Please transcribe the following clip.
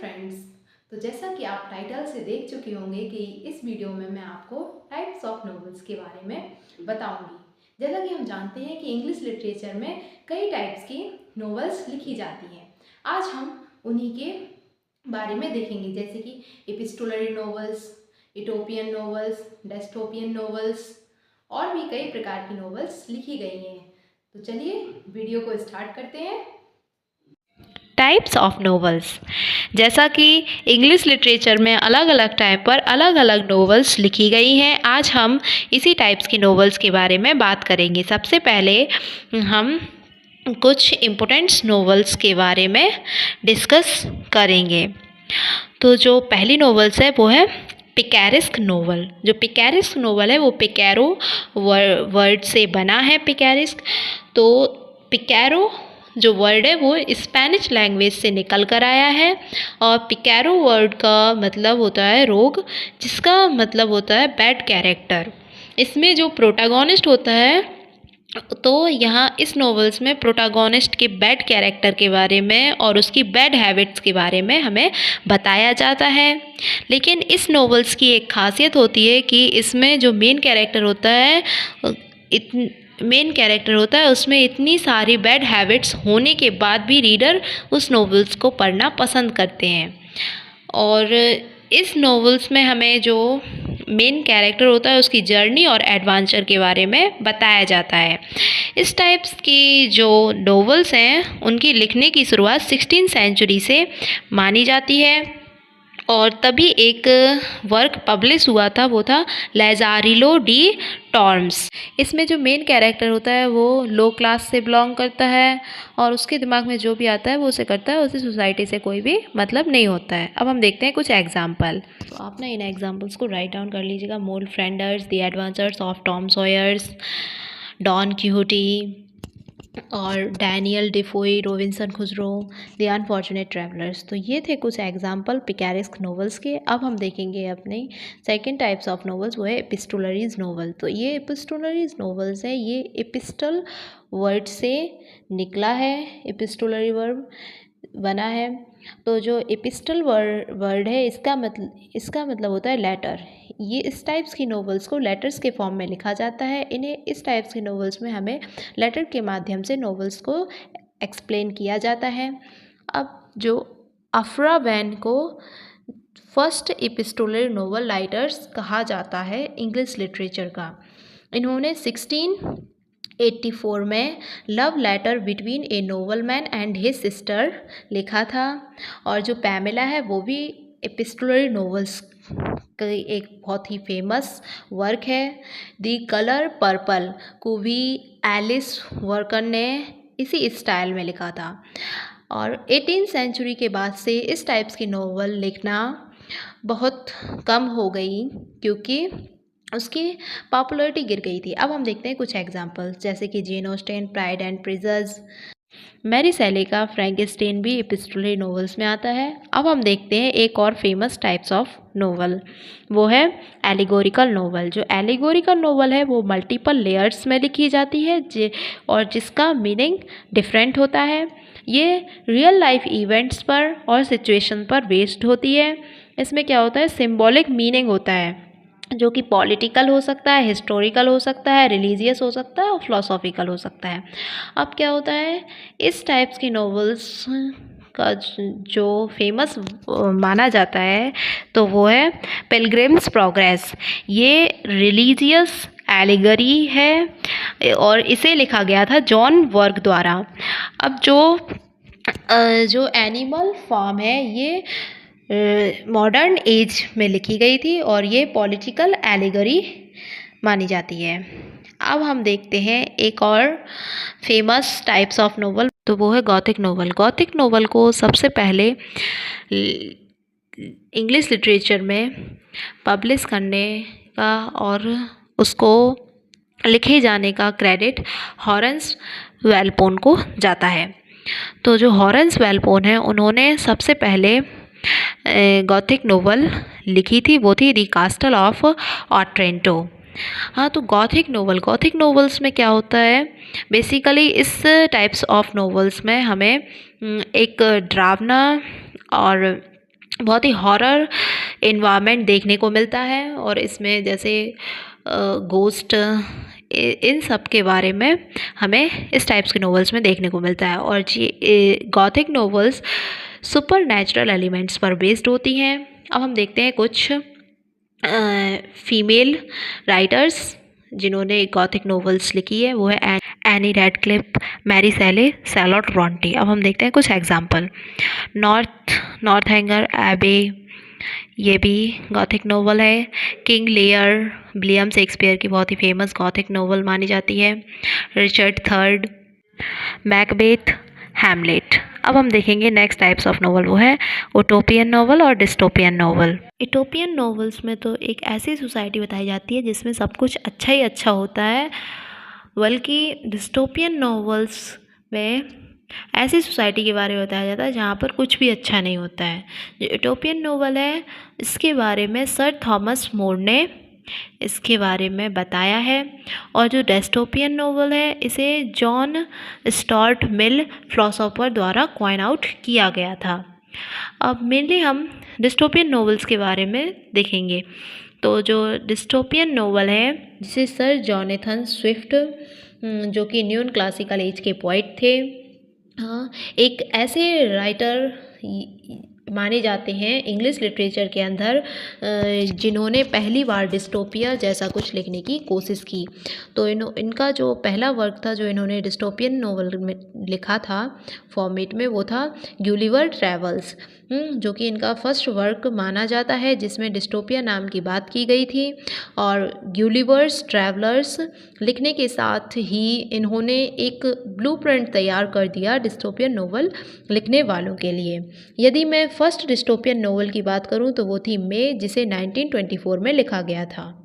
Friends, तो जैसा कि आप टाइटल से देख चुके होंगे कि इस वीडियो में मैं आपको टाइप्स ऑफ नॉवेल्स के बारे में बताऊंगी। जैसा कि हम जानते हैं कि इंग्लिश लिटरेचर में कई टाइप्स की नॉवेल्स लिखी जाती हैं। आज हम उन्हीं के बारे में देखेंगे, जैसे कि epistolary novels, utopian novels, dystopian novels और भी कई प्रकार की नॉवेल्स लिखी गई हैं। तो चलिए वीडियो को स्टार्ट करते हैं। Types of novels. जैसा कि इंग्लिश लिटरेचर में अलग अलग टाइप पर अलग अलग नॉवेल्स लिखी गई हैं, आज हम इसी टाइप्स की नॉवेल्स के बारे में बात करेंगे। सबसे पहले हम कुछ इम्पोर्टेंट नॉवेल्स के बारे में डिस्कस करेंगे। तो जो पहली नॉवेल्स है वो है पिकैरेस्क नोवेल। जो पिकैरेस्क नोवेल है वो पिकैरो वर्ड से बना है पिकैरेस्क। तो पिकैरो जो वर्ड है वो स्पेनिश लैंग्वेज से निकल कर आया है और पिकैरो वर्ड का मतलब होता है रोग, जिसका मतलब होता है बैड कैरेक्टर। इसमें जो प्रोटैगोनिस्ट होता है, तो यहाँ इस नॉवेल्स में प्रोटैगोनिस्ट के बैड कैरेक्टर के बारे में और उसकी बैड हैबिट्स के बारे में हमें बताया जाता है। लेकिन इस नॉवेल्स की एक खासियत होती है कि इसमें जो मेन कैरेक्टर होता है उसमें इतनी सारी बैड हैबिट्स होने के बाद भी रीडर उस नॉवेल्स को पढ़ना पसंद करते हैं। और इस नॉवेल्स में हमें जो मेन कैरेक्टर होता है उसकी जर्नी और एडवेंचर के बारे में बताया जाता है। इस टाइप्स की जो नॉवेल्स हैं उनकी लिखने की शुरुआत 16वीं सेंचुरी से मानी जाती है और तभी एक वर्क पब्लिश हुआ था, वो था लाज़ारिलो डी टॉर्म्स। इसमें जो मेन कैरेक्टर होता है वो लो क्लास से बिलोंग करता है और उसके दिमाग में जो भी आता है वो उसे करता है, उसे सोसाइटी से कोई भी मतलब नहीं होता है। अब हम देखते हैं कुछ एग्जाम्पल। तो आप ना इन एग्जाम्पल्स को राइट डाउन कर लीजिएगा। Moll Flanders, the adventures of Tom Sawyers, Don Quixote और Daniel Defoe, Robinson Crusoe, the unfortunate travellers. तो ये थे कुछ एग्जाम्पल पिकैरेस्क नॉवेल्स के। अब हम देखेंगे अपनी सेकंड टाइप्स ऑफ नॉवेल्स, वो है एपिस्टोलरीज नॉवेल। तो ये एपिस्टोलरीज नॉवेल्स है, ये एपिस्टल वर्ड से निकला है, एपिस्टोलरी वर्ड बना है। तो जो एपिस्टल वर्ड है इसका मतलब होता है लेटर। ये इस टाइप्स की नॉवेल्स को लेटर्स के फॉर्म में लिखा जाता है। इन्हें इस टाइप्स की नॉवेल्स में हमें लेटर के माध्यम से नॉवेल्स को एक्सप्लेन किया जाता है। अब जो अफ्रा वैन को फर्स्ट एपिस्टोलरी नॉवेल राइटर्स कहा जाता है इंग्लिश लिटरेचर का। इन्होंने 1684 में love letter between a nobleman and his sister लिखा था। और जो पैमेला है वो भी एपिस्टोलरी नॉवेल्स का एक बहुत ही फेमस वर्क है। द कलर पर्पल को भी एलिस वर्कर ने इसी स्टाइल में लिखा था। और 18वीं सेंचुरी के बाद से इस टाइप्स की नॉवल लिखना बहुत कम हो गई क्योंकि उसकी पॉपुलैरिटी गिर गई थी। अब हम देखते हैं कुछ एग्जांपल्स, जैसे कि Jane Austen, Pride and Prejudice. Mary Shelley का फ्रैंकेनस्टाइन भी एपिस्टोलरी नॉवेल्स में आता है। अब हम देखते हैं एक और फेमस टाइप्स ऑफ नॉवल, वो है एलिगोरिकल नॉवल। जो एलिगोरिकल नॉवल है वो मल्टीपल लेयर्स में लिखी जाती है और जिसका मीनिंग डिफरेंट होता है। ये रियल लाइफ इवेंट्स पर और सिचुएशन पर बेस्ड होती है। इसमें क्या होता है, सिंबॉलिक मीनिंग होता है जो कि पॉलिटिकल हो सकता है, हिस्टोरिकल हो सकता है, रिलीजियस हो सकता है और फिलोसॉफिकल हो सकता है। अब क्या होता है, इस टाइप्स की नॉवेल्स का जो फेमस माना जाता है तो वो है पिलग्रिम्स प्रोग्रेस। ये रिलीजियस एलिगरी है और इसे लिखा गया था जॉन वर्क द्वारा। अब जो एनिमल फार्म है ये मॉडर्न एज में लिखी गई थी और ये पॉलिटिकल एलिगरी मानी जाती है। अब हम देखते हैं एक और फेमस टाइप्स ऑफ नोवेल, तो वो है गॉथिक नोवेल। गॉथिक नोवेल को सबसे पहले इंग्लिश लिटरेचर में पब्लिश करने का और उसको लिखे जाने का क्रेडिट हॉरेंस वेलपोन को जाता है। तो जो हॉरेंस वेलपोन है उन्होंने सबसे पहले गॉथिक नोवेल लिखी थी, वो थी द कास्टल ऑफ ऑट्रेंटो। हाँ, तो गॉथिक नोवेल्स में क्या होता है, बेसिकली इस टाइप्स ऑफ नोवेल्स में हमें एक ड्रावना और बहुत ही हॉरर एनवायरनमेंट देखने को मिलता है और इसमें जैसे गोस्ट इन सब के बारे में हमें इस टाइप्स के नॉवेल्स में देखने को मिलता है। और जी gothic novels super natural elements पर बेस्ड होती हैं। अब हम देखते हैं कुछ फीमेल राइटर्स जिन्होंने गॉथिक नॉवेल्स लिखी है। वो है Annie Radcliffe, Mary Shelley, Charlotte Bronte. अब हम देखते हैं कुछ एग्जाम्पल। नॉर्थैंगर एबे, ये भी गॉथिक नोवेल है। किंग लियर, विलियम शेक्सपियर की बहुत ही फेमस गॉथिक नोवेल मानी जाती है। Richard third, Macbeth, Hamlet. अब हम देखेंगे नेक्स्ट टाइप्स ऑफ नोवेल, वो है उटोपियन नोवेल और डिस्टोपियन नोवेल। उटोपियन नोवेल्स में तो एक ऐसी सोसाइटी बताई जाती है जिसमें सब कुछ अच्छा ही अच्छा होता है, बल्कि डिस्टोपियन नॉवेल्स में ऐसी सोसाइटी के बारे में बताया जाता है जहाँ पर कुछ भी अच्छा नहीं होता है। जो यूटोपियन नॉवल है इसके बारे में सर थॉमस मोर ने इसके बारे में बताया है। और जो डिस्टोपियन नॉवल है इसे जॉन स्टुअर्ट मिल फिलोसोफर द्वारा कॉइन आउट किया गया था। अब मेनली हम डिस्टोपियन नॉवेल्स के बारे में देखेंगे। तो जो डिस्टोपियन नॉवल है जिसे सर जॉनथन स्विफ्ट जो कि न्यू क्लासिकल एज के पोइट थे, हाँ, एक ऐसे राइटर माने जाते हैं इंग्लिश लिटरेचर के अंदर जिन्होंने पहली बार डिस्टोपिया जैसा कुछ लिखने की कोशिश की। तो इनका जो पहला वर्क था जो इन्होंने डिस्टोपियन नोवेल में लिखा था फॉर्मेट में, वो था गुलिवर ट्रैवल्स, जो कि इनका फर्स्ट वर्क माना जाता है जिसमें डिस्टोपिया नाम की बात की गई थी। और गुलिवर्स ट्रैवलर्स लिखने के साथ ही इन्होंने एक ब्लूप्रिंट तैयार कर दिया डिस्टोपियन नोवेल लिखने वालों के लिए। यदि मैं फर्स्ट डिस्टोपियन नोवेल की बात करूं तो वो थी मे, जिसे 1924 में लिखा गया था।